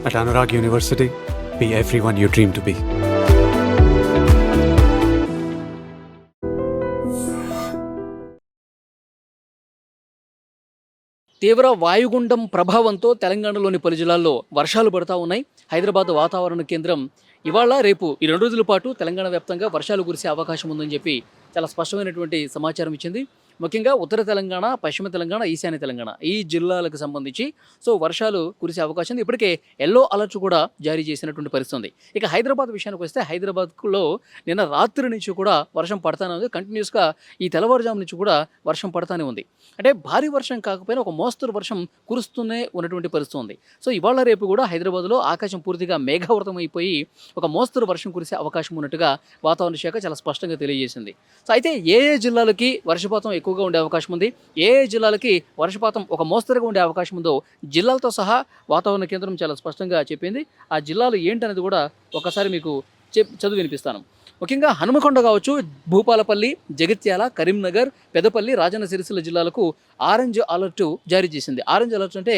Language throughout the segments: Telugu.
At Anurag University, be everyone you dream to be. తీవ్ర వాయుగుండం ప్రభావంతో తెలంగాణలోని పలు జిల్లాల్లో వర్షాలు పడతా ఉన్నాయి. హైదరాబాద్ వాతావరణ కేంద్రం ఇవాళ రేపు ఈ 2 రోజుల పాటు తెలంగాణ వ్యాప్తంగా వర్షాలు కురిసే అవకాశం ఉందని చెప్పి చాలా స్పష్టమైనటువంటి సమాచారం ఇచ్చింది. ముఖ్యంగా ఉత్తర తెలంగాణ, పశ్చిమ తెలంగాణ, ఈశాన్య తెలంగాణ ఈ జిల్లాలకు సంబంధించి వర్షాలు కురిసే అవకాశం ఉంది. ఇప్పటికే ఎల్లో అలర్ట్ కూడా జారీ చేసినటువంటి పరిస్థితి ఉంది. ఇక హైదరాబాద్ విషయానికి వస్తే హైదరాబాద్లో నిన్న రాత్రి నుంచి కూడా వర్షం పడతానే ఉంది. కంటిన్యూస్గా ఈ తెల్లవారుజాము నుంచి కూడా వర్షం పడతానే ఉంది. అంటే భారీ వర్షం కాకపోయినా ఒక మోస్తరు వర్షం కురుస్తూనే ఉన్నటువంటి పరిస్థితి ఉంది. ఇవాళ రేపు కూడా హైదరాబాద్లో ఆకాశం పూర్తిగా మేఘావృతం అయిపోయి ఒక మోస్తరు వర్షం కురిసే అవకాశం ఉన్నట్టుగా వాతావరణ శాఖ చాలా స్పష్టంగా తెలియజేసింది. అయితే ఏ జిల్లాలకి వర్షపాతం ఎక్కువగా ఉండే అవకాశం ఉంది, ఏ జిల్లాలకి వర్షపాతం ఒక మోస్తరుగా ఉండే అవకాశం ఉందో జిల్లాలతో సహా వాతావరణ కేంద్రం చాలా స్పష్టంగా చెప్పింది. ఆ జిల్లాలు ఏంటనేది కూడా ఒకసారి మీకు చదివి వినిపిస్తాను. ముఖ్యంగా హనుమకొండ కావచ్చు, భూపాలపల్లి, జగిత్యాల, కరీంనగర్, పెద్దపల్లి, రాజన్న సిరిసిల్ల జిల్లాలకు ఆరెంజ్ అలర్ట్ జారీ చేసింది. ఆరెంజ్ అలర్ట్ అంటే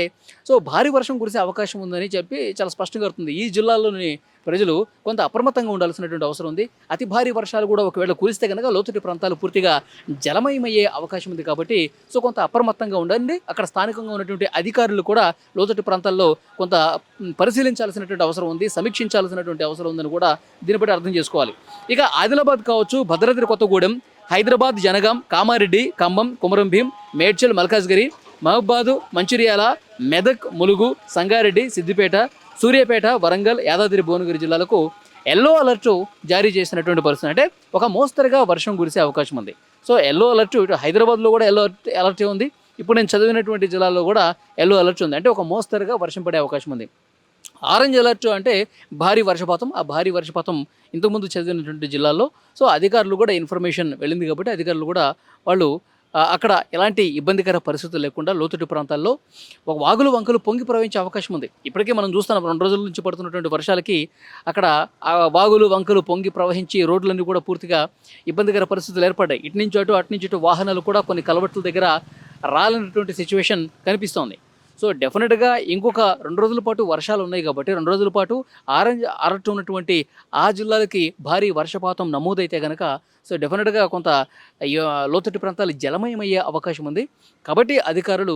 భారీ వర్షం కురిసే అవకాశం ఉందని చెప్పి చాలా స్పష్టంగా అవుతుంది. ఈ జిల్లాల్లోని ప్రజలు కొంత అప్రమత్తంగా ఉండాల్సినటువంటి అవసరం ఉంది. అతి భారీ వర్షాలు కూడా ఒకవేళ కురిస్తే కనుక లోతట్టు ప్రాంతాలు పూర్తిగా జలమయమయ్యే అవకాశం ఉంది కాబట్టి కొంత అప్రమత్తంగా ఉండండి. అక్కడ స్థానికంగా ఉన్నటువంటి అధికారులు కూడా లోతట్టు ప్రాంతాల్లో కొంత పరిశీలించాల్సినటువంటి అవసరం ఉంది, సమీక్షించాల్సినటువంటి అవసరం ఉందని కూడా దీన్ని బట్టి అర్థం చేసుకోవాలి. ఇక ఆదిలాబాద్ కావచ్చు, భద్రాద్రి కొత్తగూడెం, హైదరాబాద్, జనగాం, కామారెడ్డి, ఖమ్మం, కొమరంభీం, మేడ్చల్, మల్కాజ్గిరి, మహబాద్, మంచిర్యాల, మెదక్, ములుగు, సంగారెడ్డి, సిద్దిపేట, సూర్యాపేట, వరంగల్, యాదాద్రి భువనగిరి జిల్లాలకు ఎల్లో అలర్ట్ జారీ చేసినటువంటి పరిస్థితి. అంటే ఒక మోస్తరుగా వర్షం కురిసే అవకాశం ఉంది. ఎల్లో అలర్ట్ ఇటు హైదరాబాద్లో కూడా ఎల్లో అలర్ట్ ఉంది. ఇప్పుడు నేను చదివినటువంటి జిల్లాల్లో కూడా ఎల్లో అలర్ట్ ఉంది. అంటే ఒక మోస్తరుగా వర్షం పడే అవకాశం ఉంది. ఆరెంజ్ అలర్ట్ అంటే భారీ వర్షపాతం. ఆ భారీ వర్షపాతం ఇంతకుముందు చదివినటువంటి జిల్లాల్లో అధికారులు కూడా ఇన్ఫర్మేషన్ వెళ్ళింది కాబట్టి అధికారులు కూడా వాళ్ళు అక్కడ ఎలాంటి ఇబ్బందికర పరిస్థితులు లేకుండా లోతట్టు ప్రాంతాల్లో ఒక వాగులు వంకలు పొంగి ప్రవహించే అవకాశం ఉంది. ఇప్పటికే మనం చూస్తున్నాం 2 రోజుల నుంచి పడుతున్నటువంటి వర్షాలకి అక్కడ ఆ వాగులు వంకలు పొంగి ప్రవహించి రోడ్లన్నీ కూడా పూర్తిగా ఇబ్బందికర పరిస్థితులు ఏర్పడ్డాయి. ఇటు నుంచి అటు వాహనాలు కూడా కొన్ని కలవట్ల దగ్గర రాలనేటువంటి సిచ్యువేషన్ కనిపిస్తోంది. డెఫినెట్గా ఇంకొక 2 రోజుల పాటు వర్షాలు ఉన్నాయి కాబట్టి 2 రోజుల పాటు ఆరెంజ్ అలర్ట్ ఉన్నటువంటి ఆ జిల్లాలకి భారీ వర్షపాతం నమోదైతే కనుక డెఫినెట్గా కొంత లోతట్టు ప్రాంతాలు జలమయమయ్యే అవకాశం ఉంది. కాబట్టి అధికారులు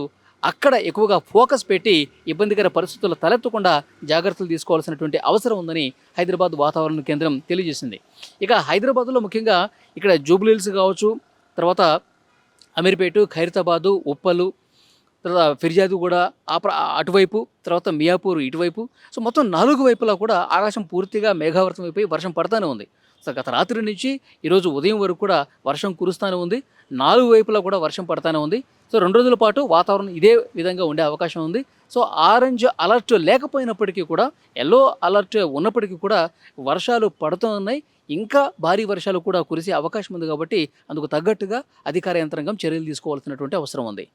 అక్కడ ఎక్కువగా ఫోకస్ పెట్టి ఇబ్బందికర పరిస్థితులు తలెత్తకుండా జాగ్రత్తలు తీసుకోవాల్సినటువంటి అవసరం ఉందని హైదరాబాద్ వాతావరణ కేంద్రం తెలియజేసింది. ఇక హైదరాబాద్లో ముఖ్యంగా ఇక్కడ జూబ్లీహిల్స్ కావచ్చు, తర్వాత అమీర్పేట, ఖైరతాబాదు, ఉప్పలు, తర్వాత ఫిర్యాదుగూడ అటువైపు, తర్వాత మియాపూర్ ఇటువైపు మొత్తం 4 వైపులా కూడా ఆకాశం పూర్తిగా మేఘావృతం అయిపోయి వర్షం పడతానే ఉంది. గత రాత్రి నుంచి ఈరోజు ఉదయం వరకు కూడా వర్షం కురుస్తూనే ఉంది. 4 వైపులా కూడా వర్షం పడతానే ఉంది. 2 రోజుల పాటు వాతావరణం ఇదే విధంగా ఉండే అవకాశం ఉంది. ఆరెంజ్ అలర్ట్ లేకపోయినప్పటికీ కూడా ఎల్లో అలర్ట్ ఉన్నప్పటికీ కూడా వర్షాలు పడుతూ ఉన్నాయి. ఇంకా భారీ వర్షాలు కూడా కురిసే అవకాశం ఉంది కాబట్టి అందుకు తగ్గట్టుగా అధికార యంత్రాంగం చర్యలు తీసుకోవాల్సినటువంటి అవసరం ఉంది.